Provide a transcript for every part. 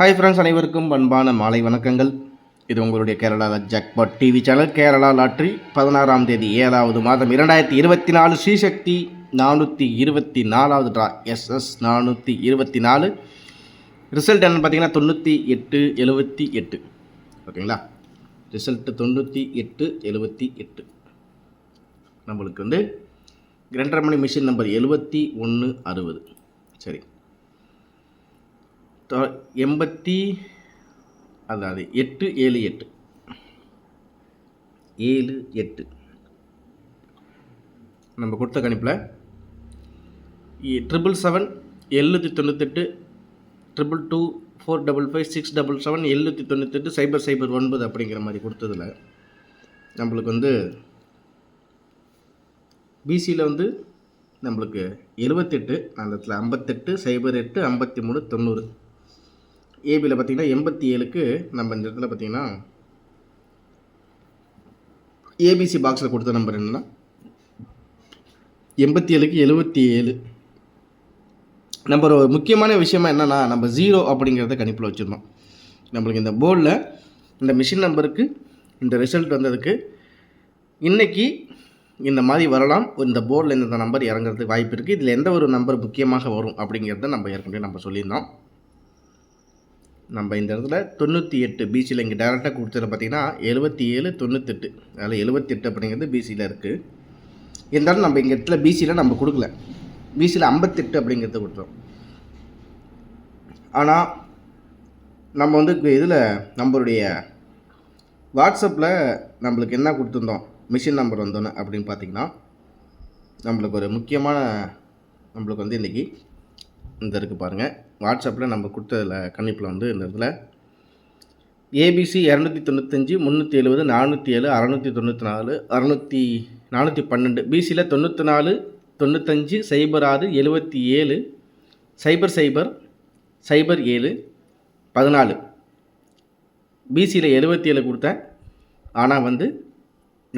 Hi friends, அனைவருக்கும் அன்பான மாலை வணக்கங்கள். இது உங்களுடைய Kerala jackpot TV channel. Kerala lottery 16ஆம் தேதி 7வது மாதம் 2024 ஸ்ரீசக்தி 424வது ட்ரா SS 424. ரிசல்ட் என்னென்னு பார்த்தீங்கன்னா 9878. ஓகேங்களா? ரிசல்ட்டு 9878. நம்மளுக்கு வந்து 2.5 மணி மிஷின் நம்பர் 7160. சரி, 878 நம்ம கொடுத்த கணிப்பில் 777 798 222 455 677 798 009 அப்படிங்கிற மாதிரி கொடுத்ததில் நம்மளுக்கு வந்து பிசியில் வந்து நம்மளுக்கு 78, அந்த இடத்துல 58 08 53 90. ஏபியில் பார்த்திங்கன்னா 87க்கு நம்ம இந்த இடத்துல பார்த்திங்கன்னா ஏபிசி பாக்ஸில் கொடுத்த நம்பர் என்னென்னா 87க்கு 77. நம்ம ஒரு முக்கியமான விஷயமா என்னென்னா, நம்ம 0 அப்படிங்கிறத கணிப்பில் வச்சுருந்தோம். நம்மளுக்கு இந்த போர்டில் இந்த மிஷின் நம்பருக்கு இந்த ரிசல்ட் வந்ததுக்கு இன்றைக்கி இந்த மாதிரி வரலாம். இந்த போர்டில் இந்த நம்பர் இறங்குறதுக்கு வாய்ப்பு இருக்குது. இதில் எந்த ஒரு நம்பர் முக்கியமாக வரும் அப்படிங்கிறத நம்ம ஏற்கனவே நம்ம சொல்லியிருந்தோம். நம்ம இந்த இடத்துல 98 பிசியில் இங்கே டேரெக்டாக கொடுத்தது பார்த்திங்கன்னா 77 98. அதில் 78 அப்படிங்கிறது பிசியில் இருக்குது. இருந்தாலும் நம்ம இங்கே இடத்துல பிசியில் நம்ம கொடுக்கல. பிசியில் 58 அப்படிங்கிறத கொடுத்தோம். ஆனால் நம்ம வந்து இதில் நம்மளுடைய வாட்ஸ்அப்பில் நம்மளுக்கு என்ன கொடுத்துருந்தோம் மிஷின் நம்பர் வந்தோன்னு அப்படின்னு பார்த்திங்கன்னா, நம்மளுக்கு ஒரு முக்கியமான நம்மளுக்கு வந்து இன்றைக்கி இந்த இருக்குது பாருங்கள். வாட்ஸ்அப்பில் நம்ம கொடுத்ததில் கணிப்பில் வந்து இந்த இடத்துல ஏபிசி 295 370 407 694 412. பிசியில் 94 95 06 77 00 07 14. பிசியில் 77 கொடுத்தேன். ஆனால் வந்து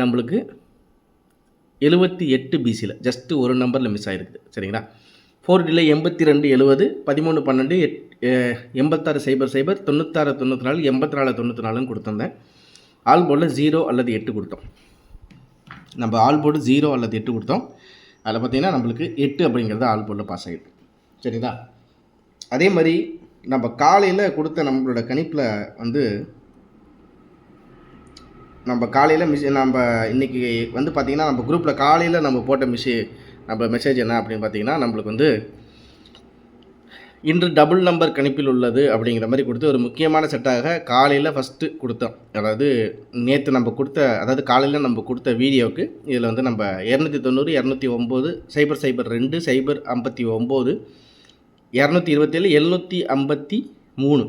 நம்மளுக்கு 78 பிசியில் ஜஸ்ட்டு ஒரு நம்பரில் மிஸ் ஆகிருக்குது. சரிங்களா? 4டியில் 82 70 13 12 86 00 96 94 84 94 கொடுத்துருந்தேன். ஆல் போர்டில் 0 அல்லது 8 கொடுத்தோம். நம்ம ஆல் போர்டு 0 அல்லது 8 கொடுத்தோம். அதில் பார்த்திங்கன்னா நம்மளுக்கு 8 அப்படிங்கிறது ஆல் போர்டில் பாஸ் ஆகிடுது. சரிங்களா? அதே மாதிரி நம்ம காலையில் கொடுத்த நம்மளோட கணிப்பில் வந்து நம்ம காலையில் நம்ம இன்றைக்கி வந்து பார்த்திங்கன்னா நம்ம குரூப்பில் காலையில் நம்ம போட்ட நம்ம மெசேஜ் என்ன அப்படின்னு பார்த்திங்கன்னா, நம்மளுக்கு வந்து இன்று டபுள் நம்பர் கணிப்பில் உள்ளது அப்படிங்கிற மாதிரி கொடுத்து ஒரு முக்கியமான செட்டாக காலையில் ஃபஸ்ட்டு கொடுத்தோம். அதாவது நேற்று நம்ம கொடுத்த, அதாவது காலையில் நம்ம கொடுத்த வீடியோவுக்கு இதில் வந்து நம்ம 290 209 002 059 227 753.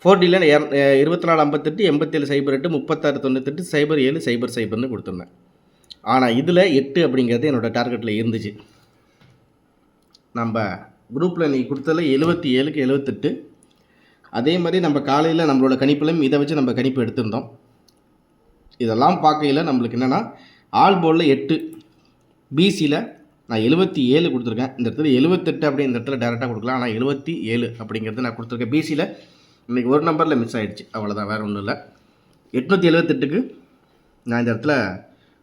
4டியில் 24 58 87 08 36 98 07 00 கொடுத்துருந்தேன். ஆனால் இதில் 8 அப்படிங்கிறது என்னோடய டார்கெட்டில் இருந்துச்சு. நம்ம குரூப்பில் நீ கொடுத்ததில் 77க்கு 78. அதே மாதிரி நம்ம காலையில் நம்மளோட கணிப்பிலும் இதை வச்சு நம்ம கணிப்பு எடுத்திருந்தோம். இதெல்லாம் பார்க்கையில் நம்மளுக்கு என்னென்னா, ஆல் போர்டில் 8, பிசியில் நான் 77 கொடுத்துருக்கேன். இந்த இடத்துல 78 அப்படி இந்த இடத்துல டேரெக்டாக கொடுக்கலாம். ஆனால் 77 அப்படிங்கிறது நான் கொடுத்துருக்கேன். பிசியில் இன்றைக்கி ஒரு நம்பரில் மிஸ் ஆகிடுச்சு, அவ்வளோதான், வேறு ஒன்றும் இல்லை. 878க்கு நான் இந்த இடத்துல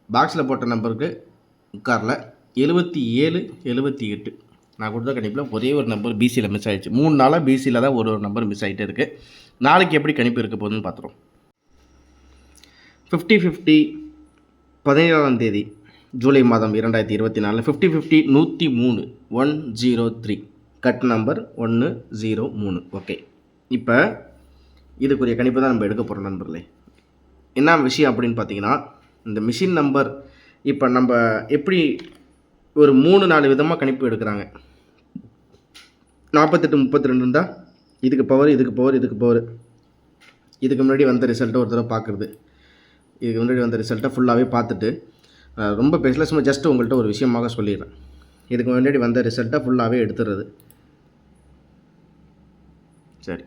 பாக்ஸில் போட்ட நம்பருக்கு உட்காரில் 77 78 நான் கொடுத்த கணிப்பில் ஒரே ஒரு நம்பர் பிசியில் மிஸ் ஆகிடுச்சு. 3 நாளாக பிசியில் தான் ஒரு நம்பர் மிஸ் ஆகிட்டே இருக்குது. நாளைக்கு எப்படி கணிப்பு இருக்க போகுதுன்னு பார்த்துருவோம். 50-50 17ஆம் தேதி ஜூலை மாதம் 2024 50-50 103 103 கட் நம்பர் 103. ஓகே, இப்போ இதுக்குரிய கணிப்பு தான் நம்ம எடுக்க போகிறோம் நண்பர்களே. என்ன விஷயம் அப்படின்னு பார்த்தீங்கன்னா, இந்த மிஷின் நம்பர் இப்போ நம்ம எப்படி ஒரு 3-4 விதமாக கணிப்பு எடுக்கிறாங்க. 48 32 இருந்தால் இதுக்கு பவர் இதுக்கு பவர் இதுக்கு பவர். இதுக்கு முன்னாடி வந்த ரிசல்ட்டை ஒரு தடவை பார்க்குறது. இதுக்கு முன்னாடி வந்த ரிசல்ட்டை ஃபுல்லாகவே பார்த்துட்டு ரொம்ப பேசல, சும்மா ஜஸ்ட்டு உங்கள்கிட்ட ஒரு விஷயமாக சொல்லிடுறேன். இதுக்கு முன்னாடி வந்த ரிசல்ட்டை ஃபுல்லாகவே எடுத்துடுறது. சரி,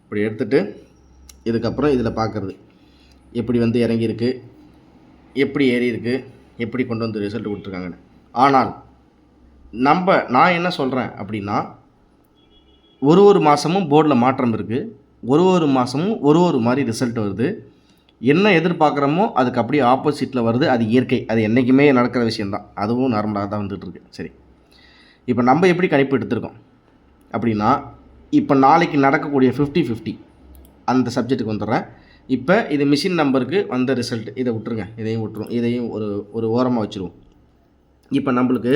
இப்படி எடுத்துகிட்டு இதுக்கப்புறம் இதில் பார்க்குறது எப்படி வந்து இறங்கியிருக்கு, எப்படி ஏறி இருக்குது, எப்படி கொண்டு வந்து ரிசல்ட் கொடுத்துருக்காங்கன்னு. ஆனால் நான் என்ன சொல்கிறேன் அப்படின்னா, ஒரு மாதமும் போர்டில் மாற்றம் இருக்குது. ஒரு மாதமும் ஒரு மாதிரி ரிசல்ட் வருது. என்ன எதிர்பார்க்குறோமோ அதுக்கு அப்படியே ஆப்போசிட்டில் வருது. அது இயற்கை, அது என்றைக்குமே நடக்கிற விஷயந்தான். அதுவும் நார்மலாக தான் வந்துட்டுருக்கு. சரி, இப்போ நம்ம எப்படி கணிப்பு எடுத்திருக்கோம் அப்படின்னா, இப்போ நாளைக்கு நடக்கக்கூடிய 50-50 அந்த சப்ஜெக்ட்டுக்கு வந்துடுறேன். இப்போ இது மிஷின் நம்பருக்கு வந்த ரிசல்ட். இதை விட்டுருங்க, இதையும் விட்டுரும், இதையும் ஒரு ஓரமாக வச்சுருவோம். இப்போ நம்மளுக்கு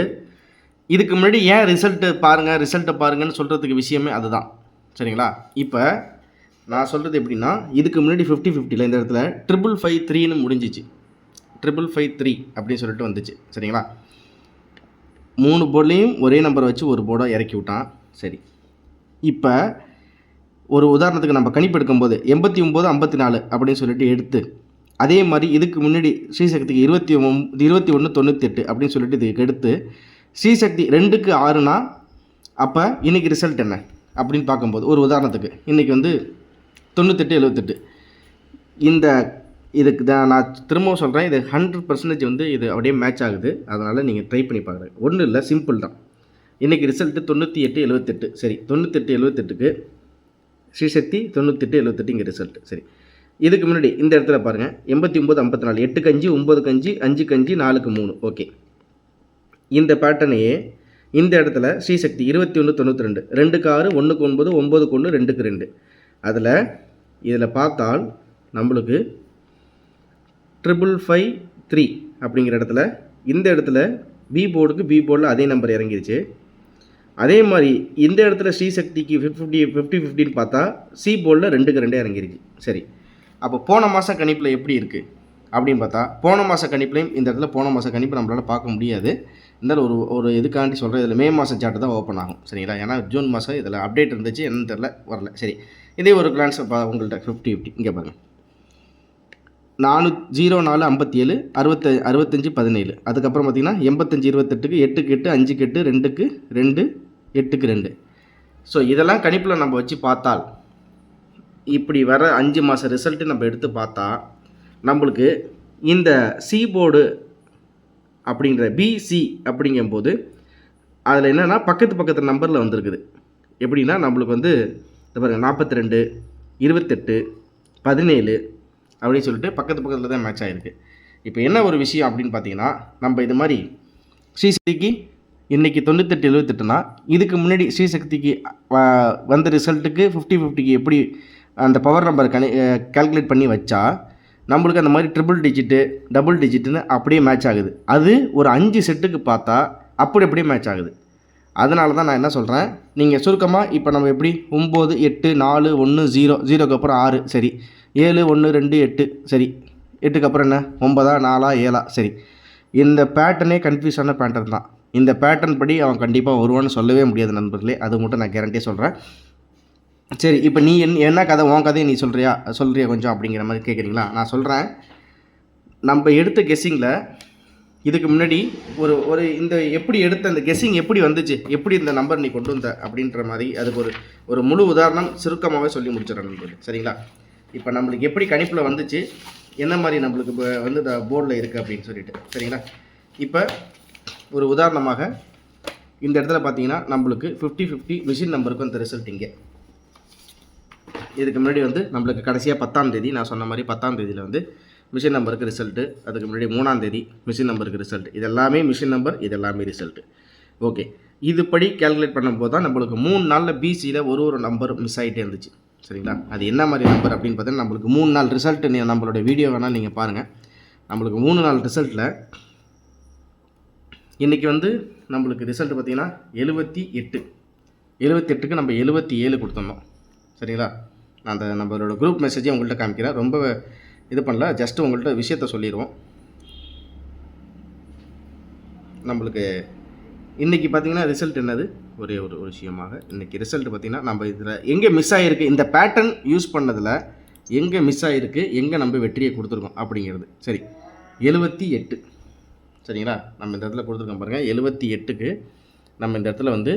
இதுக்கு முன்னாடி ஏன் ரிசல்ட்டை பாருங்கன்னு சொல்கிறதுக்கு விஷயமே அதுதான். சரிங்களா? இப்போ நான் சொல்கிறது எப்படின்னா, இதுக்கு முன்னாடி 50-50ல் இந்த இடத்துல 555-3ன்னு முடிஞ்சிச்சு. 555-3 அப்படின்னு சொல்லிட்டு வந்துச்சு. சரிங்களா? 3 போர்ட்லேயும் ஒரே நம்பரை வச்சு ஒரு போர்டை இறக்கி விட்டான். சரி, இப்போ ஒரு உதாரணத்துக்கு நம்ம கணிப்பு எடுக்கும்போது 89-54 அப்படின்னு சொல்லிட்டு எடுத்து, அதே மாதிரி இதுக்கு முன்னாடி ஸ்ரீசக்திக்கு 21-98 அப்படின்னு சொல்லிட்டு இதுக்கு எடுத்து, ஸ்ரீசக்தி 2க்கு 6னா அப்போ இன்றைக்கி ரிசல்ட் என்ன அப்படின்னு பார்க்கும்போது, ஒரு உதாரணத்துக்கு இன்றைக்கி வந்து 98-78. இதுக்கு தான் நான் திரும்பவும் சொல்கிறேன், இது 100% வந்து இது அப்படியே மேட்ச் ஆகுது. அதனால் நீங்கள் ட்ரை பண்ணி பாருங்கள். ஒன்றும் இல்லை, சிம்பிள் தான். இன்றைக்கி ரிசல்ட்டு 98-78. சரி, 98-78க்கு ஸ்ரீசக்தி 98-78 இங்கே ரிசல்ட். சரி, இதுக்கு முன்னாடி இந்த இடத்துல பாருங்கள், 89-54, 8க்கு 5, 9க்கு 5, 5க்கு 5, 4க்கு 3. ஓகே, இந்த பேட்டர்னையே இந்த இடத்துல ஸ்ரீசக்தி 21-92, 2க்கு 6, 1க்கு 9, 9க்கு 1, 2க்கு 2. இதில் பார்த்தால் நம்மளுக்கு 555-3 அப்படிங்கிற இடத்துல, இந்த இடத்துல பி போர்டில் அதே நம்பர் இறங்கிருச்சு. அதே மாதிரி இந்த இடத்துல ஸ்ரீசக்திக்கு 50-50ன்னு பார்த்தா சி போர்டில் 2க்கு 2 இறங்கிருச்சு. சரி, அப்போ போன மாதம் கணிப்பில் எப்படி இருக்குது அப்படின்னு பார்த்தா, போன மாத கணிப்புலையும் இந்த இடத்துல போன மாத கணிப்பு நம்மளால் பார்க்க முடியாது. இருந்தாலும் ஒரு இதுக்காண்டி சொல்கிறேன், இதில் மே மாதம் சார்ட்டு தான் ஓப்பன் ஆகும். சரிங்களா? ஏன்னா ஜூன் மாதம் இதில் அப்டேட் இருந்துச்சு, என்னன்னு தெரில, வரல. சரி, இதே ஒரு கிளான்ஸ் உங்கள்கிட்ட 50-50 இங்கே பாருங்கள். 04-57, 65-17. அதுக்கப்புறம் பார்த்தீங்கன்னா 85-28க்கு 8க்கு 8, 5க்கு 8, 2க்கு 2, 8க்கு 2. ஸோ இதெல்லாம் கணிப்பில் நம்ம வச்சு பார்த்தால், இப்படி வர 5 மாத ரிசல்ட்டு நம்ம எடுத்து பார்த்தா, நம்மளுக்கு இந்த சி போர்டு அப்படிங்கிற பிசி அப்படிங்கும்போது அதில் என்னென்னா பக்கத்து நம்பரில் வந்திருக்குது. எப்படின்னா நம்மளுக்கு வந்து பாருங்கள், 42, 28, 17 அப்படின்னு சொல்லிட்டு பக்கத்தில் தான் மேட்ச் ஆகிருக்கு. இப்போ என்ன ஒரு விஷயம் அப்படின்னு பார்த்தீங்கன்னா, நம்ம இது மாதிரி ஸ்ரீசக்திக்கு இன்றைக்கி 98-78னா, இதுக்கு முன்னாடி ஸ்ரீசக்திக்கு வந்த ரிசல்ட்டுக்கு 50-50க்கு எப்படி அந்த பவர் நம்பர் கால்குலேட் பண்ணி வச்சா நம்மளுக்கு அந்த மாதிரி ட்ரிபிள் டிஜிட்டு, டபுள் டிஜிட்டுன்னு அப்படியே மேட்ச் ஆகுது. அது ஒரு 5 செட்டுக்கு பார்த்தா அப்படியே மேட்ச் ஆகுது. அதனால தான் நான் என்ன சொல்கிறேன், நீங்கள் சுருக்கமாக இப்போ நம்ம எப்படி 9, 8, 4, 1, 0, 0க்கு அப்புறம் 6, சரி, 7, 1, 2, 8, சரி, 8க்கு அப்புறம் என்ன 9, 4, 7, சரி. இந்த பேட்டர்னே கன்ஃபியூஸான பேட்டர்ன் தான். இந்த பேட்டர்ன் படி அவன் கண்டிப்பாக வருவான்னு சொல்லவே முடியாது நண்பர்களே, அது மட்டும் நான் கேரண்டியாக சொல்கிறேன். சரி, இப்போ நீ என்ன கதை, உன் கதையை நீ சொல்கிறியா கொஞ்சம் அப்படிங்கிற மாதிரி கேட்குறீங்களா? நான் சொல்கிறேன், நம்ம எடுத்த கெஸ்ஸிங்கில் இதுக்கு முன்னாடி ஒரு இந்த எப்படி எடுத்த அந்த கெஸ்ஸிங் எப்படி வந்துச்சு, எப்படி இந்த நம்பர் நீ கொண்டு வந்த அப்படின்ற மாதிரி அதுக்கு ஒரு முழு உதாரணம் சுருக்கமாகவே சொல்லி முடிச்சிடறேன் நண்பர்களே. சரிங்களா? இப்போ நம்மளுக்கு எப்படி கணிப்பில் வந்துச்சு, என்ன மாதிரி நம்மளுக்கு இப்போ வந்து இந்த போர்டில் இருக்குது அப்படின்னு சொல்லிட்டு. சரிங்களா? இப்போ ஒரு உதாரணமாக இந்த இடத்துல பார்த்தீங்கன்னா நம்மளுக்கு 50-50 மிஷின் நம்பருக்கு அந்த ரிசல்ட் இங்கே. இதுக்கு முன்னாடி வந்து நம்மளுக்கு கடைசியாக 10ஆம் தேதி நான் சொன்ன மாதிரி 10ஆம் தேதியில் வந்து மிஷின் நம்பருக்கு ரிசல்ட்டு. அதுக்கு முன்னாடி 3ஆம் தேதி மிஷின் நம்பருக்கு ரிசல்ட். இது எல்லாமே மிஷின் நம்பர், இது எல்லாமே ரிசல்ட்டு. ஓகே, இதுபடி கேல்குலேட் பண்ணும்போது தான் நம்மளுக்கு 3 நாளில் பிசியில் ஒரு நம்பர் மிஸ் ஆகிட்டே இருந்துச்சு. சரிங்களா? அது என்ன மாதிரி நம்பர் அப்படின்னு பார்த்தீங்கன்னா, நம்மளுக்கு 3 நாள் ரிசல்ட்டு நம்மளோட வீடியோ வேணால் நீங்கள் பாருங்கள். நம்மளுக்கு 3 நாள் ரிசல்ட்டில் இன்றைக்கி வந்து நம்மளுக்கு ரிசல்ட் பார்த்திங்கன்னா 78க்கு நம்ம 77 கொடுத்துருந்தோம். சரிங்களா? நான் அந்த நம்மளோட குரூப் மெசேஜை உங்கள்கிட்ட காமிக்கிறேன். ரொம்ப இது பண்ணல, ஜஸ்ட்டு உங்கள்கிட்ட விஷயத்த சொல்லிடுவோம். நம்மளுக்கு இன்றைக்கி பார்த்திங்கன்னா ரிசல்ட் என்னது, ஒரே ஒரு விஷயமாக இன்றைக்கி ரிசல்ட் பார்த்திங்கன்னா, நம்ம இதில் எங்கே மிஸ் ஆகிருக்கு, இந்த பேட்டர்ன் யூஸ் பண்ணதில் எங்கே மிஸ் ஆகிருக்கு, எங்கே நம்ம வெற்றியை கொடுத்துருக்கோம் அப்படிங்கிறது. சரி, 78. சரிங்களா? நம்ம இந்த இடத்துல கொடுத்துருக்கோம் பாருங்கள், 78க்கு நம்ம இந்த இடத்துல வந்து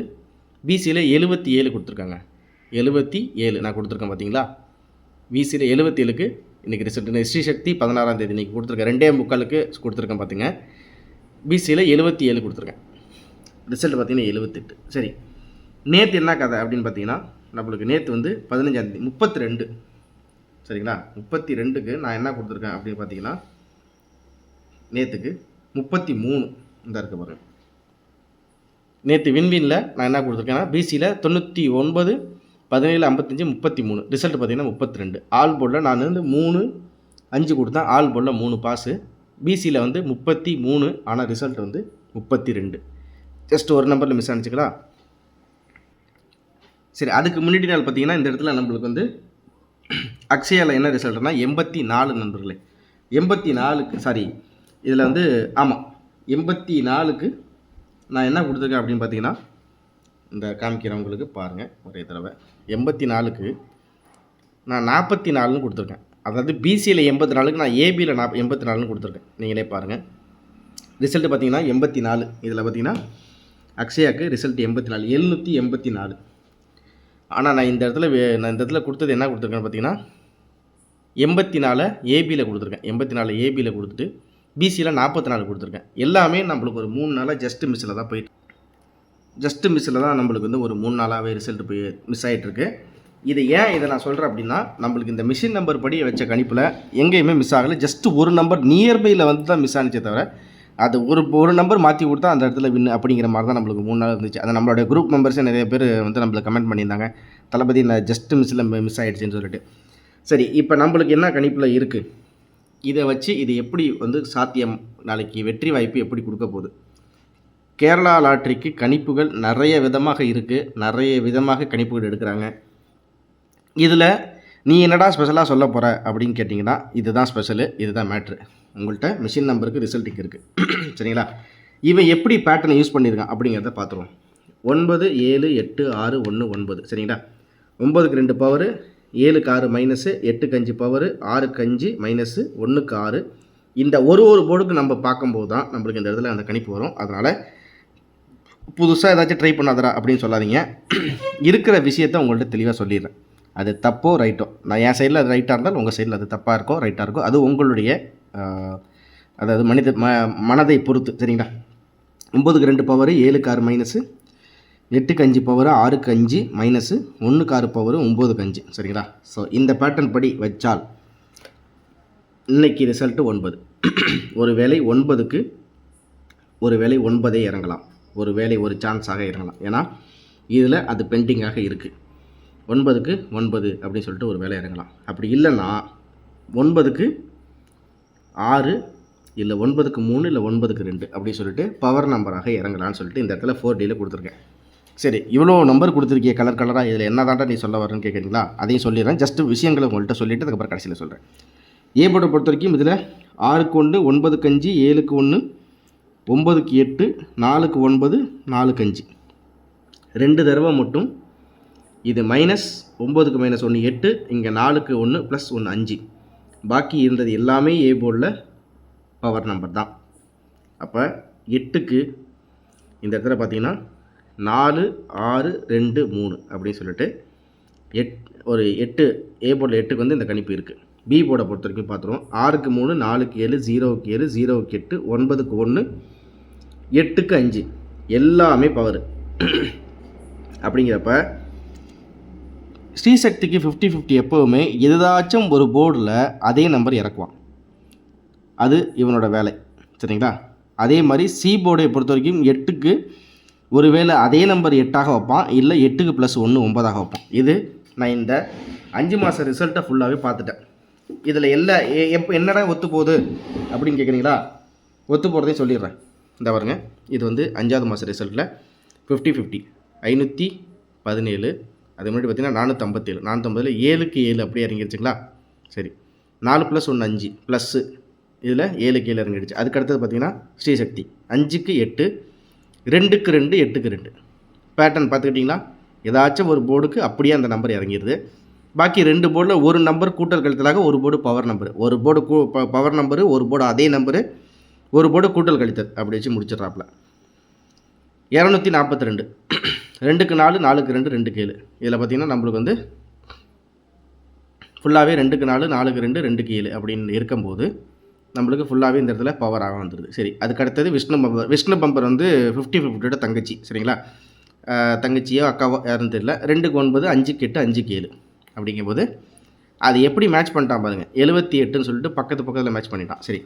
பிசியில் 77 கொடுத்துருக்காங்க. 77 நான் கொடுத்துருக்கேன் பார்த்தீங்களா? பிசியில் 77க்கு இன்றைக்கி ரிசல்ட். ஸ்ரீசக்தி 16ஆம் தேதி இன்றைக்கி கொடுத்துருக்கேன். 2:45க்கு கொடுத்துருக்கேன் பார்த்துங்க. பிசியில் 77 கொடுத்துருக்கேன். ரிசல்ட் பார்த்தீங்கன்னா 78. சரி, நேற்று என்ன கதை அப்படின்னு பார்த்தீங்கன்னா, நம்மளுக்கு நேற்று வந்து 15ஆம் தேதி 32 சரிங்களா. 32க்கு நான் என்ன கொடுத்துருக்கேன் அப்படின்னு பார்த்தீங்கன்னா நேற்றுக்கு 33 இந்த இருக்க பாருங்க. நேற்று வின்வினில் நான் என்ன கொடுத்துருக்கேன்னா பிசியில் 99 17 55 33 ரிசல்ட் பார்த்தீங்கன்னா 32. ஆல் போர்டில் நான் வந்து 3 5 கொடுத்தேன். ஆல் போர்டில் 3 பாஸு. பிசியில் வந்து 33 ஆனால் ரிசல்ட் வந்து 32. ஜஸ்ட் ஒரு நம்பரில் மிஸ் ஆனிச்சுக்கலாம். சரி, அதுக்கு முன்னாடி நாள் பார்த்தீங்கன்னா இந்த இடத்துல நம்மளுக்கு வந்து அக்ஷயாவில் என்ன ரிசல்ட்னா 84 நண்பர்களே. 84க்கு சாரி இதில் வந்து ஆமாம் 84க்கு நான் என்ன கொடுத்துருக்கேன் அப்படின்னு பார்த்தீங்கன்னா இந்த காமிக்கிறவங்களுக்கு பாருங்கள் ஒரே தடவை. 84க்கு நான் 44ன்னு கொடுத்துருக்கேன். அதாவது பிசியில் 84க்கு நான் ஏபியில் 84ன்னு கொடுத்துருக்கேன். நீங்களே பாருங்கள் ரிசல்ட்டு பார்த்தீங்கன்னா 84. இதில் பார்த்தீங்கன்னா அக்ஷயாவுக்கு ரிசல்ட் 84 784. ஆனால் நான் இந்த இடத்துல கொடுத்தது என்ன கொடுத்துருக்கேன்னு பார்த்தீங்கன்னா 84 ஏபியில் கொடுத்துருக்கேன். 84 ஏபியில் கொடுத்துட்டு பிசியில் 44 கொடுத்துருக்கேன். எல்லாமே நம்மளுக்கு ஒரு 3 நாளாக ஜஸ்ட் மிஸ்ஸில் தான் போயிட்டு நம்மளுக்கு வந்து ஒரு 3 நாளாகவே ரிசல்ட் போய் மிஸ் ஆகிட்டுருக்கு. இதை நான் சொல்கிறேன் அப்படின்னா நம்மளுக்கு இந்த மிஷின் நம்பர் படி வச்ச கணிப்பில் எங்கேயுமே மிஸ் ஆகலை. ஜஸ்ட்டு ஒரு நம்பர் நியர்பையில் வந்து தான் மிஸ் ஆனிச்சே தவிர அது ஒரு நம்பர் மாற்றி கொடுத்தா அந்த இடத்துல வின் அப்படிங்கிற மாதிரி தான் நம்மளுக்கு 3 நாள் இருந்துச்சு. அதை நம்மளோட குரூப் மெம்பர்ஸே நிறைய பேர் வந்து நம்மளுக்கு கமெண்ட் பண்ணியிருந்தாங்க, தளபதி நான் ஜஸ்ட் மிஸ் ஆகிடுச்சின்னு சொல்லிட்டு. சரி, இப்போ நம்மளுக்கு என்ன கணிப்பில் இருக்குது, இதை வச்சு இது எப்படி வந்து சாத்தியம், நாளைக்கு வெற்றி வாய்ப்பு எப்படி கொடுக்க போகுது. கேரளா லாட்ரிக்கு கணிப்புகள் நிறைய விதமாக இருக்குது, நிறைய விதமாக கணிப்புகள் எடுக்கிறாங்க. இதில் நீ என்னடா ஸ்பெஷலாக சொல்ல போகிற அப்படின்னு கேட்டிங்கன்னா இதுதான் ஸ்பெஷலு, இதுதான் மேட்ரு. உங்கள்கிட்ட மிஷின் நம்பருக்கு ரிசல்ட்டுக்கு இருக்குது சரிங்களா. இவன் எப்படி பேட்டர்னை யூஸ் பண்ணியிருக்கான் அப்படிங்கிறத பார்த்துருவோம். 9 7 8 6 1 9 சரிங்களா. 9க்கு 2 பவரு, 7க்கு 6 மைனஸு, 8க்கு 5 பவரு, 6க்கு 5 மைனஸு, 1க்கு 6. இந்த ஒரு போர்டுக்கு நம்ம பார்க்கும்போது தான் நம்மளுக்கு இந்த இடத்துல அந்த கணிப்பு வரும். அதனால் புதுசாக ஏதாச்சும் ட்ரை பண்ணாதரா அப்படின்னு சொல்லாதீங்க. இருக்கிற விஷயத்த உங்கள்கிட்ட தெளிவாக சொல்லிடுறேன். அது தப்போ ரைட்டோ, நான் என் சைடில் அது ரைட்டாக இருந்தால் உங்கள் சைடில் அது தப்பாக இருக்கோ ரைட்டாக இருக்கோ அது உங்களுடைய அதாவது மனதை பொறுத்து சரிங்களா. 9க்கு 2 பவரு, 7க்கு 6 மைனஸு, 8க்கு 5 பவரு, 6க்கு 5 மைனஸு, 1க்கு 6 பவரு, 9க்கு 5 சரிங்களா. ஸோ இந்த பேட்டர்ன் படி வச்சால் இன்றைக்கி ரிசல்ட்டு 9. ஒரு வேளை 9க்கு ஒரு வேளை 9 இறங்கலாம், ஒரு வேளை ஒரு சான்ஸாக இறங்கலாம். ஏன்னா இதில் அது பெண்டிங்காக இருக்குது. 9க்கு 9 அப்படின்னு சொல்லிட்டு ஒரு வேலை இறங்கலாம். அப்படி இல்லைன்னா 9க்கு 6 இல்லை 9க்கு 3 இல்லை 9க்கு 2 அப்படின்னு சொல்லிட்டு பவர் நம்பராக இறங்கலான்னு சொல்லிட்டு இந்த இடத்துல 4Dயில் கொடுத்துருக்கேன். சரி, இவ்வளோ நம்பர் கொடுத்துருக்கிய கலராக இதில் என்ன தாண்டா நீ சொல்ல வரேன்னு கேட்குறீங்களா, அதையும் சொல்லிடுறேன். ஜஸ்ட்டு விஷயங்களை உங்கள்கிட்ட சொல்லிவிட்டு அதுக்கப்புறம் கடைசியில் சொல்கிறேன். ஏ போர்டை பொறுத்த வரைக்கும் இதில் 6க்கு 1 9க்கு 5 7க்கு 1 9க்கு 8 4க்கு 9 4க்கு 5 2 தடவை மட்டும் இது மைனஸ் 9க்கு -1 8, இங்கே 4க்கு 1 +1 5. பாக்கி இருந்தது எல்லாமே ஏ போர்டில் பவர் நம்பர் தான். அப்போ 8க்கு இந்த இடத்துல பார்த்தீங்கன்னா 4 6 2 3 அப்படின்னு சொல்லிட்டு ஒரு 8 ஏ போர்டில் 8க்கு வந்து இந்த கணிப்பு இருக்குது. பி போர்டை பொறுத்த வரைக்கும் பார்த்துருவோம். 6க்கு 3 4க்கு 7 0க்கு 7 0க்கு 8 9க்கு 1 8க்கு 5 எல்லாமே பவர். அப்படிங்கிறப்ப ஸ்ரீசக்திக்கு 50-50 எப்போவுமே ஏதாச்சும் ஒரு போர்டில் அதே நம்பர் இறக்குவான், அது இவனோட வேலை சரிங்களா. அதே மாதிரி சி போர்டை பொறுத்த வரைக்கும் 8க்கு ஒரு வேளை அதே நம்பர் 8ஆக வைப்பான், இல்லை 8க்கு +1 9ஆக வைப்பான். இது நான் இந்த 5 மாத ரிசல்ட்டை ஃபுல்லாகவே பார்த்துட்டேன். இதில் என்னடா ஒத்து போகுது அப்படின்னு கேட்குறீங்களா, ஒத்து போகிறதையும் சொல்லிடுறேன். இந்த பாருங்க, இது வந்து 5வது மாத ரிசல்ட்டில் 50-50 517. அது முன்னாடி பார்த்தீங்கன்னா 457 450 7க்கு 7 அப்படியே இறங்கிடுச்சுங்களா. சரி, 4 +1 5 ப்ளஸ்ஸு இதில் 7க்கு 7 இறங்கிடுச்சு. அதுக்கடுத்தது பார்த்தீங்கன்னா ஸ்ரீசக்தி 5க்கு 8 2க்கு 2 8க்கு 2 பேட்டர்ன் பார்த்துக்கிட்டிங்களா. ஏதாச்சும் ஒரு போர்டுக்கு அப்படியே அந்த நம்பர் இறங்கிடுது. பாக்கி 2 போர்டில் ஒரு நம்பர் கூட்டல் கழித்தலாக, ஒரு போர்டு பவர் நம்பர், ஒரு போர்டு பவர் நம்பரு, ஒரு போர்டு அதே நம்பரு, ஒரு போர்டு கூட்டல் கழித்தல் அப்படி வச்சு முடிச்சிட்றாப்புல. 242 2க்கு 4 4க்கு 2 2க்கு 7. இதில் பார்த்தீங்கன்னா நம்மளுக்கு வந்து ஃபுல்லாகவே 2க்கு 4 4க்கு 2 2க்கு 7 அப்படின்னு இருக்கும்போது நம்மளுக்கு ஃபுல்லாகவே இந்த இடத்துல பவராக வந்துடுது. சரி, அதுக்கு அடுத்தது விஷ்ணு பம்பர் வந்து 50-50 தங்கச்சி சரிங்களா. தங்கச்சியோ அக்காவோ யாருன்னு தெரியல. 2க்கு 9 5க்கு 8 5க்கு 7 அப்படிங்கும்போது அது எப்படி மேட்ச் பண்ணிட்டான் பாருங்கள். 78ன்னு சொல்லிட்டு பக்கத்தில் மேட்ச் பண்ணிட்டான். சரி,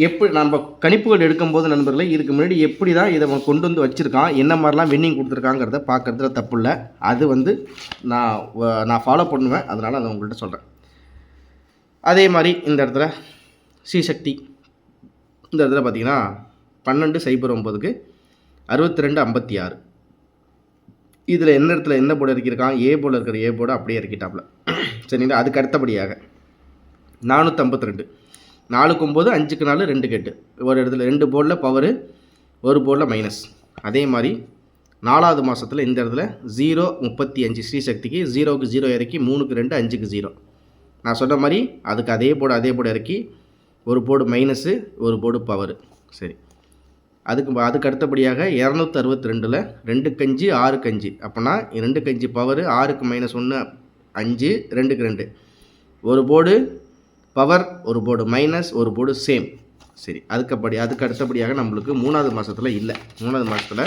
எப்படி நம்ம கணிப்புகள் எடுக்கும்போது நண்பர்களே இதுக்கு முன்னாடி எப்படி தான் இதை கொண்டு வந்து வச்சுருக்கான், என்ன மாதிரிலாம் வின்னிங் கொடுத்துருக்காங்கிறத பார்க்குறதுல தப்பு இல்லை. அது வந்து நான் ஃபாலோ பண்ணுவேன், அதனால் அதை உங்கள்கிட்ட சொல்கிறேன். அதே மாதிரி இந்த இடத்துல ஸ்ரீசக்தி இந்த இடத்துல பார்த்தீங்கன்னா 12/09க்கு 62/56. இதில் என்ன இடத்துல என்ன போர்டு இறக்கியிருக்கான், ஏ போர்டில் இருக்கிற ஏ போர்டு அப்படியே இறக்கிட்டாப்புல. சரிங்களா. அதுக்கு அடுத்தபடியாக 452 4க்கு 9 5க்கு 4 2க்கு 8. ஒரு இடத்துல 2 போர்டில் பவரு, ஒரு போர்டில் மைனஸ். அதே மாதிரி 4வது மாதத்தில் இந்த இடத்துல 035 ஸ்ரீசக்திக்கு 0க்கு 0 இறக்கி 3க்கு 2 5க்கு 0. நான் சொன்ன மாதிரி அதுக்கு அதே போர்டு இறக்கி ஒரு போர்டு மைனஸு, ஒரு போர்டு பவரு. சரி, அதுக்கு அடுத்தபடியாக 262ல் 2க்கு 5 6க்கு 5. அப்போனா 2க்கு 5 பவரு, 6க்கு -1 5, 2க்கு 2. ஒரு போர்டு பவர், ஒரு போர்டு மைனஸ், ஒரு போர்டு சேம். சரி, அதுக்கு அடுத்தபடியாக நம்மளுக்கு 3வது மாதத்தில் இல்லை. 3வது மாதத்தில்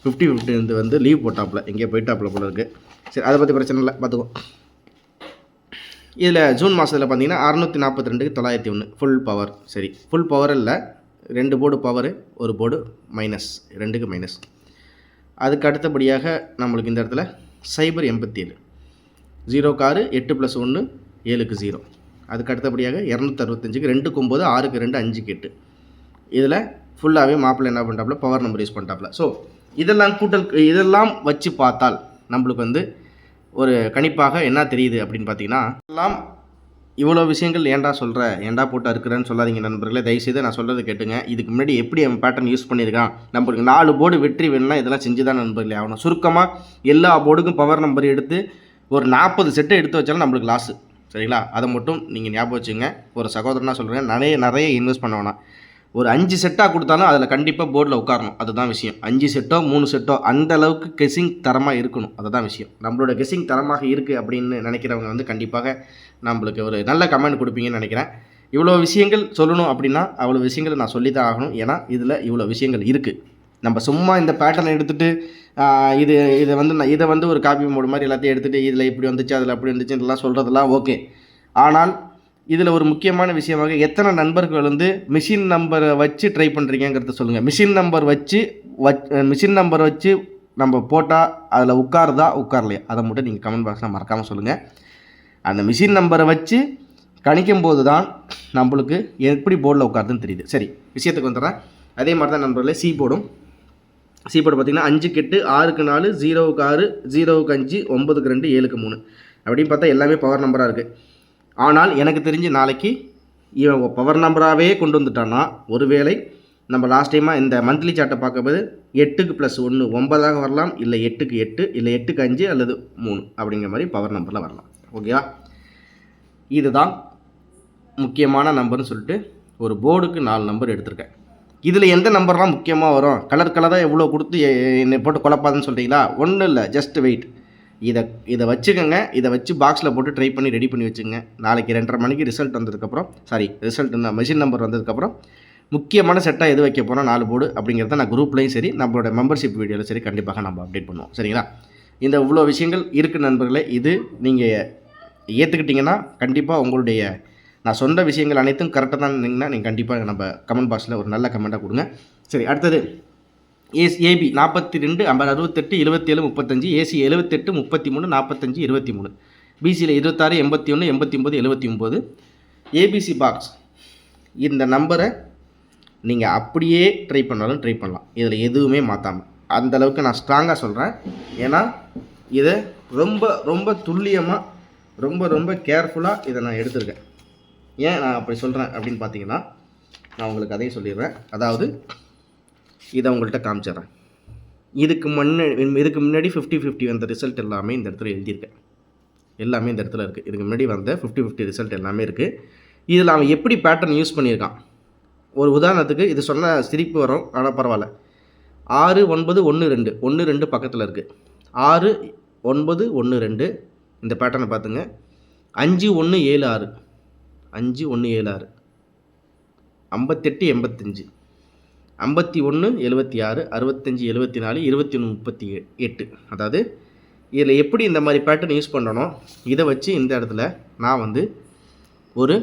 50-50 வந்து லீவ் போட்டாப்புல, எங்கேயோ போயிட்டாப்புல போல இருக்குது. சரி, அதை பற்றி பிரச்சனை இல்லை, பார்த்துக்கோ. இதில் ஜூன் மாதத்தில் பார்த்தீங்கன்னா 642க்கு 901 ஃபுல் பவர். சரி, ஃபுல் பவர் இல்லை, 2 போர்டு பவரு, ஒரு போர்டு மைனஸ், 2க்கு மைனஸ். அதுக்கு அடுத்தபடியாக நம்மளுக்கு இந்த இடத்துல 087 0க்கு 6 8 + 1 7க்கு 0. அதுக்கு அடுத்தபடியாக 265க்கு 2க்கு 9 6க்கு 2 5க்கு 8. இதில் ஃபுல்லாகவே மாப்பிள்ளை என்ன பண்ணிட்டாப்புல, பவர் நம்பர் யூஸ் பண்ணிட்டாப்புல. ஸோ இதெல்லாம் வச்சு பார்த்தால் நம்மளுக்கு வந்து ஒரு கணிப்பாக என்ன தெரியுது அப்படின்னு பார்த்தீங்கன்னா, எல்லாம் இவ்வளோ விஷயங்கள் ஏன்டா போட்டு இருக்கிறேன்னு சொல்லாதீங்க நண்பர்களே. தயவுசெய்து நான் சொல்கிறது கேட்டுங்க. இதுக்கு முன்னாடி எப்படி அவன் பேட்டர்ன் யூஸ் பண்ணியிருக்கான், நம்மளுக்கு 4 போர்டு வெற்றி வேணும்னா இதெல்லாம் செஞ்சு தான் நண்பர்களே ஆகணும். சுருக்கமாக எல்லா போர்டுக்கும் பவர் நம்பர் எடுத்து ஒரு 40 செட்டை எடுத்து வச்சாலும் நம்மளுக்கு லாஸு. சரிங்களா, அதை மட்டும் நீங்கள் ஞாபகம் வச்சுங்க. ஒரு சகோதரனாக சொல்கிறேன், நிறைய இன்வெஸ்ட் பண்ண வேணாம். ஒரு 5 செட்டாக கொடுத்தாலும் அதில் கண்டிப்பாக போர்டில் உட்காரணும். அதுதான் விஷயம். 5 செட்டோ 3 செட்டோ அந்த அளவுக்கு கெஸ்ஸிங் தரமாக இருக்கணும். அதுதான் விஷயம். நம்மளோட கெஸ்ஸிங் தரமாக இருக்குது அப்படின்னு நினைக்கிறவங்க வந்து கண்டிப்பாக நம்மளுக்கு ஒரு நல்ல கமெண்ட் கொடுப்பீங்கன்னு நினைக்கிறேன். இவ்வளோ விஷயங்கள் சொல்லணும் அப்படின்னா அவ்வளோ விஷயங்களை நான் சொல்லி தான் ஆகணும். ஏன்னா இதில் இவ்வளோ விஷயங்கள் இருக்குது. நம்ம சும்மா இந்த பேட்டர்னை எடுத்துகிட்டு இதை வந்து ஒரு காப்பி மோடு மாதிரி எல்லாத்தையும் எடுத்துகிட்டு இதில் இப்படி வந்துச்சு அதில் அப்படி வந்துச்சு இதெல்லாம் சொல்கிறதெல்லாம் ஓகே. ஆனால் இதில் ஒரு முக்கியமான விஷயமாக எத்தனை நண்பர்கள் வந்து மிஷின் நம்பரை வச்சு ட்ரை பண்ணுறீங்கிறத சொல்லுங்கள். மிஷின் நம்பர் வச்சு நம்ம போட்டால் அதில் உட்காரலையா அதை மட்டும் நீங்கள் கமெண்ட் பாக்ஸில் மறக்காமல் சொல்லுங்கள். அந்த மிஷின் நம்பரை வச்சு கணிக்கும் போது தான் நம்மளுக்கு எப்படி போர்டில் உட்காருதுன்னு தெரியுது. சரி, விஷயத்துக்கு வந்துடுறேன். அதே மாதிரி தான் நண்பர்களே சி போர்டு பார்த்திங்கன்னா 5க்கு 8 6க்கு 4 0க்கு 6 0க்கு 5 9க்கு 2 7க்கு 3 அப்படின்னு பார்த்தா எல்லாமே பவர் நம்பராக இருக்குது. ஆனால் எனக்கு தெரிஞ்சு நாளைக்கு இவன் பவர் நம்பராகவே கொண்டு வந்துட்டான்னா ஒருவேளை நம்ம லாஸ்ட் டைமாக இந்த மந்த்லி சார்ட்டை பார்க்கும்போது 8க்கு +1 9ஆக வரலாம், இல்லை 8க்கு 8 இல்லை 8க்கு 5 அல்லது 3 அப்படிங்கிற மாதிரி பவர் நம்பரில் வரலாம். ஓகேவா, இதுதான் முக்கியமான நம்பர்னு சொல்லிட்டு ஒரு போர்டுக்கு 4 நம்பர் எடுத்திருக்கேன். இதில் எந்த நம்பர்லாம் முக்கியமாக வரும், கலராக எவ்வளோ கொடுத்து என்னை போட்டு குழப்பாதுன்னு சொல்கிறீங்களா? ஒன்றும் இல்லை, ஜஸ்ட் வெயிட். இதை வச்சுக்கோங்க. இதை வச்சு பாக்ஸில் போட்டு ட்ரை பண்ணி ரெடி பண்ணி வச்சுங்க. நாளைக்கு 2:30 மணிக்கு ரிசல்ட் வந்ததுக்கப்புறம் மெஷின் நம்பர் வந்ததுக்கப்புறம் முக்கியமான செட்டாக எது வைக்க போகிறோம் 4 போர்டு அப்படிங்கிறத நான் குரூப்லேயும் சரி நம்மளோட மெம்பர்ஷிப் வீடியோவில் சரி கண்டிப்பாக நம்ம அப்டேட் பண்ணுவோம். சரிங்களா, இந்த இவ்வளோ விஷயங்கள் இருக்குது நண்பர்களே. இது நீங்கள் ஏற்றுக்கிட்டிங்கன்னா கண்டிப்பாக உங்களுடைய நான் சொன்ன விஷயங்கள் அனைத்தும் கரெக்டாக தான் இருந்தீங்கன்னா நீங்கள் கண்டிப்பாக நம்ம கமெண்ட் பாக்ஸில் ஒரு நல்ல கமெண்ட்டாக கொடுங்க. சரி, அடுத்தது ஏபி 42 68 27 35, ஏசி 78 33 45 23, பிசியில் 26 81 89 79. ஏபிசி பாக்ஸ் இந்த நம்பரை நீங்கள் அப்படியே ட்ரை பண்ணாலும் ட்ரை பண்ணலாம். இதில் எதுவுமே மாற்றாமல் அந்தளவுக்கு நான் ஸ்ட்ராங்காக சொல்கிறேன். ஏன்னா இதை ரொம்ப துல்லியமாக ரொம்ப கேர்ஃபுல்லாக இதை நான் எடுத்திருக்கேன். ஏன் நான் அப்படி சொல்கிறேன் அப்படின்னு பார்த்தீங்கன்னா நான் உங்களுக்கு அதையும் சொல்லிடுறேன். அதாவது இதை உங்கள்கிட்ட காமிச்சிட்றேன். இதுக்கு முன்னாடி 50-50 வந்த ரிசல்ட் எல்லாமே இந்த இடத்துல எழுதியிருக்கேன். எல்லாமே இந்த இடத்துல இருக்குது. இதுக்கு முன்னாடி வந்த 50-50 ரிசல்ட் எல்லாமே இருக்குது. இதில் அவன் எப்படி பேட்டர்ன் யூஸ் பண்ணியிருக்கான், ஒரு உதாரணத்துக்கு இது சொன்ன சிரிப்பு வரும், ஆனால் பரவாயில்ல. 6 9 1 2 1 2 பக்கத்தில் இருக்குது. 6 9 1 2 இந்த பேட்டர்னை பார்த்துங்க. 5 1 7 6 5 1 7 6 58 85 51 76 65 74 21 38. அதாவது இதில் எப்படி இந்த மாதிரி பேட்டர்ன் யூஸ் பண்ணணும், இதை வச்சு இந்த இடத்துல நான் வந்து ஒரு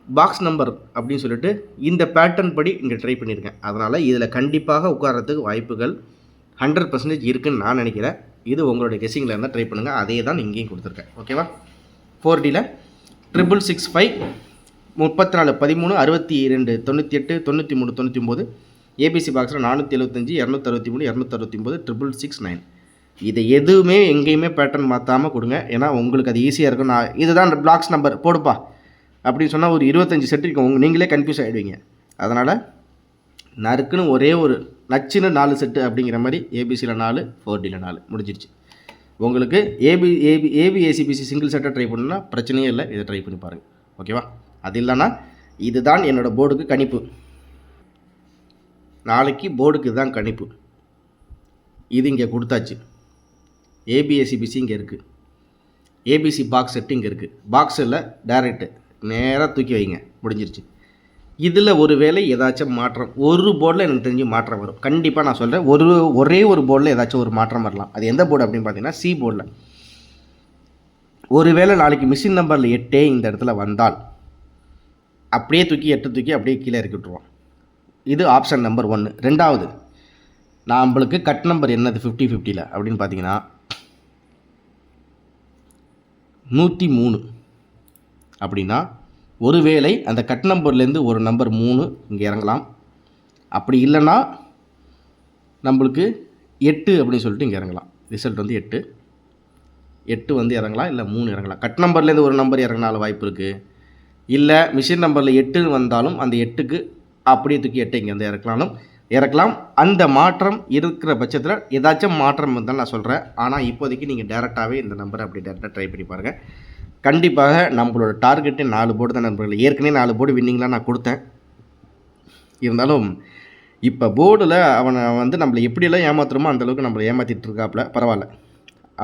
பாக்ஸ் நம்பர் அப்படின்னு சொல்லிட்டு இந்த பேட்டர்ன் படி இங்கே ட்ரை பண்ணியிருக்கேன். அதனால் இதில் கண்டிப்பாக உட்கார்றதுக்கு வாய்ப்புகள் 100% இருக்குதுன்னு நான் நினைக்கிறேன். இது உங்களுடைய கெஸ்ஸிங்கில் இருந்தால் ட்ரை பண்ணுங்கள். அதே தான் இங்கேயும் கொடுத்துருக்கேன். ஓகேவா? 4Dயில் 6665 34 13 62 98 93 99. ஏபிசி பாக்ஸில் 475 263 269 666 9. இதை எதுவுமே எங்கேயுமே பேட்டர்ன் மாற்றாமல் கொடுங்க. ஏன்னா உங்களுக்கு அது ஈஸியாக இருக்கும். நான் இதுதான் பிளாக்ஸ் நம்பர் போடுப்பா அப்படின்னு சொன்னால் ஒரு 25 செட் இருக்கும். நீங்களே கன்ஃபியூஸ் ஆகிடுவீங்க. அதனால் நறுக்குன்னு ஒரே ஒரு நச்சுன்னு 4 செட்டு அப்படிங்கிற மாதிரி ஏபிசியில் 4 4Dயில் 4 முடிஞ்சிருச்சு. உங்களுக்கு ஏபிஏசிபிசி சிங்கிள் செட்டாக ட்ரை பண்ணணுன்னா பிரச்சனையே இல்லை. இதை ட்ரை பண்ணி பாருங்கள். ஓகேவா? அது இல்லைன்னா இதுதான் என்னோடய போர்டுக்கு கணிப்பு. நாளைக்கு போர்டுக்கு இதுதான் கணிப்பு. இது இங்கே கொடுத்தாச்சு. ஏபிஏசிபிசி இங்கே இருக்குது. ஏபிசி பாக்ஸ் செட்டு இங்கே இருக்குது. பாக்ஸில் டைரெக்டு நேராக தூக்கி வைங்க. முடிஞ்சிருச்சு. இதில் ஒரு வேளை ஏதாச்சும் மாற்றம் ஒரு போர்டில் எனக்கு தெரிஞ்சு மாற்றம் வரும். கண்டிப்பாக நான் சொல்கிறேன். ஒரே ஒரு போர்டில் ஏதாச்சும் ஒரு மாற்றம் வரலாம். அது எந்த போர்டு அப்படின்னு பார்த்தீங்கன்னா சி போர்டில். ஒருவேளை நாளைக்கு மிஷின் நம்பரில் 8 இந்த இடத்துல வந்தால் அப்படியே தூக்கி 8 தூக்கி அப்படியே கீழே இறக்கி விட்ருவோம். இது ஆப்ஷன் நம்பர் 1. ரெண்டாவது, நம்மளுக்கு கட் நம்பர் என்னது 50-50ல் அப்படின்னு பார்த்தீங்கன்னா 103 அப்படின்னா ஒருவேளை அந்த கட் நம்பர்லேருந்து ஒரு நம்பர் 3 இங்கே இறங்கலாம். அப்படி இல்லைன்னா நம்மளுக்கு 8 அப்படின்னு சொல்லிட்டு இங்கே இறங்கலாம். ரிசல்ட் வந்து 8 வந்து இறங்கலாம், இல்லை 3 இறங்கலாம். கட் நம்பர்லேருந்து ஒரு நம்பர் இறங்கினாலும் வாய்ப்பு இருக்குது. இல்லை மிஷின் நம்பரில் 8 வந்தாலும் அந்த 8க்கு அப்படியே தூக்கி 8 இங்கே வந்து இறக்கலாம். அந்த மாற்றம் இருக்கிற பட்சத்தில் ஏதாச்சும் மாற்றம் வந்தால் நான் சொல்கிறேன். ஆனால் இப்போதைக்கு நீங்கள் டேரெக்டாகவே இந்த நம்பரை அப்படி டேரெக்டாக ட்ரை பண்ணி பாருங்கள். கண்டிப்பாக நம்மளோட டார்கெட்டு 4 போர்டு தான் நண்பர்கள். ஏற்கனவே 4 போர்டு வின்னிங்லாம் நான் கொடுத்தேன். இருந்தாலும் இப்போ போர்டில் அவனை வந்து நம்மளை எப்படியெல்லாம் ஏமாத்துறோமோ அந்தளவுக்கு நம்மளை ஏமாற்றிட்டு இருக்காப்புல. பரவாயில்ல,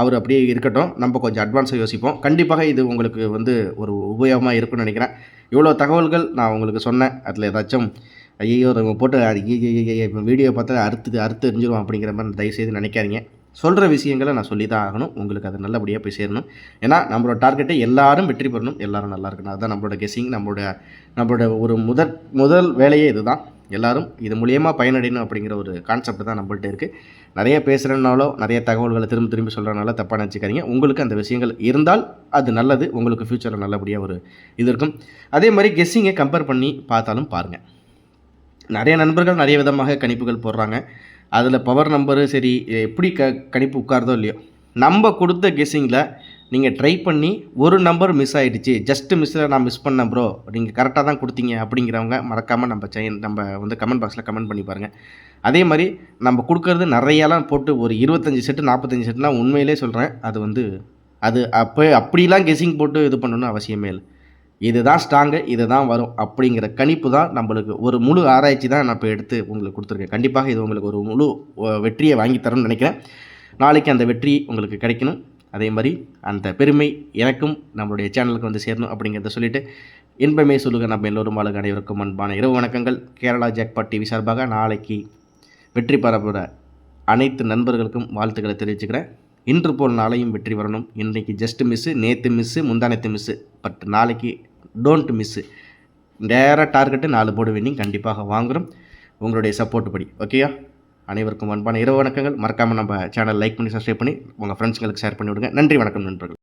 அவர் அப்படியே இருக்கட்டும். நம்ம கொஞ்சம் அட்வான்ஸாக யோசிப்போம். கண்டிப்பாக இது உங்களுக்கு வந்து ஒரு உபயோகமாக இருக்குன்னு நினைக்கிறேன். இவ்வளோ தகவல்கள் நான் உங்களுக்கு சொன்னேன். அதில் ஏதாச்சும் ஐயோ நம்ம போட்டு இப்போ வீடியோ பார்த்தா அறுத்து எரிஞ்சிருவோம் அப்படிங்கிற மாதிரி தயவுசெய்து நினைக்காதீங்க. சொல்கிற விஷயங்களை நான் சொல்லி தான் ஆகணும். உங்களுக்கு அது நல்லபடியாக போய் சேரணும். ஏன்னா நம்மளோட டார்கெட்டை எல்லாரும் வெற்றி பெறணும், எல்லாரும் நல்லா இருக்கணும். அதுதான் நம்மளோட கெஸ்ஸிங். நம்மளோட ஒரு முதல் வேலையே இதுதான். எல்லாரும் இது மூலியமாக பயனடையணும் அப்படிங்கிற ஒரு கான்செப்ட் தான் நம்மள்ட்ட இருக்குது. நிறைய பேசுகிறனாலோ நிறைய தகவல்களை திரும்பி சொல்கிறனால தப்பாக நினச்சிக்காதீங்க. உங்களுக்கு அந்த விஷயங்கள் இருந்தால் அது நல்லது. உங்களுக்கு ஃப்யூச்சரில் நல்லபடியாக ஒரு இது இருக்கும். அதே மாதிரி கெஸ்ஸிங்கை கம்பேர் பண்ணி பார்த்தாலும் பாருங்கள். நிறைய நண்பர்கள் நிறைய விதமாக கணிப்புகள் போடுறாங்க. அதில் பவர் நம்பரு சரி எப்படி கணிப்பு உட்கார்தோ இல்லையோ, நம்ம கொடுத்த கெஸ்ஸிங்கில் நீங்கள் ட்ரை பண்ணி ஒரு நம்பர் மிஸ் ஆகிடுச்சு, ஜஸ்ட்டு மிஸ்ஸில் நான் மிஸ் பண்ணேன் ப்ரோ, நீங்கள் கரெக்டாக தான் கொடுத்தீங்க அப்படிங்கிறவங்க மறக்காமல் நம்ம வந்து கமெண்ட் பாக்ஸில் கமெண்ட் பண்ணி பாருங்கள். அதே மாதிரி நம்ம கொடுக்கறது நிறையாலாம் போட்டு ஒரு 25 செட்டு 45 செட்டுலாம் உண்மையிலே சொல்கிறேன். அது வந்து அப்படிலாம் கெஸ்ஸிங் போட்டு இது பண்ணணும்னு அவசியமே இல்லை. இதுதான் ஸ்ட்ராங்கு, இது தான் வரும் அப்படிங்கிற கணிப்பு தான் நம்மளுக்கு ஒரு முழு ஆராய்ச்சி தான் நான் இப்போ எடுத்து உங்களுக்கு கொடுத்துருக்கேன். கண்டிப்பாக இது உங்களுக்கு ஒரு முழு வெற்றியை வாங்கி தரணும்னு நினைக்கிறேன். நாளைக்கு அந்த வெற்றி உங்களுக்கு கிடைக்கணும். அதே மாதிரி அந்த பெருமை எனக்கும் நம்மளுடைய சேனலுக்கு வந்து சேரணும் அப்படிங்கிறத சொல்லிவிட்டு இன்பமே சொல்லுங்கள். நம்ம எல்லோரும் வாழ்க. அனைவருக்கும் அன்பான இரவு வணக்கங்கள். கேரளா ஜாக்பாட் டிவி சார்பாக நாளைக்கு வெற்றி பெறப்போகிற அனைத்து நண்பர்களுக்கும் வாழ்த்துக்களை தெரிவிச்சுக்கிறேன். இன்று போல் நாளையும் வெற்றி வரணும். இன்றைக்கி ஜஸ்ட் மிஸ்ஸு, நேற்று மிஸ்ஸு, முந்தானத்து மிஸ்ஸு, பட் நாளைக்கு டோன்ட் மிஸ்ஸு. நேராக டார்கெட்டு 4 போர்டு வின்னிங் கண்டிப்பாக வாங்குகிறோம் உங்களுடைய சப்போர்ட் படி. ஓகேயா? அனைவருக்கும் அன்பான இரவு வணக்கங்கள். மறக்காமல் நம்ம சேனல் லைக் பண்ணி சப்ஸ்கிரைப் பண்ணி உங்கள் ஃப்ரெண்ட்ஸுங்களுக்கு ஷேர் பண்ணி விடுங்க. நன்றி, வணக்கம் நண்பர்கள்.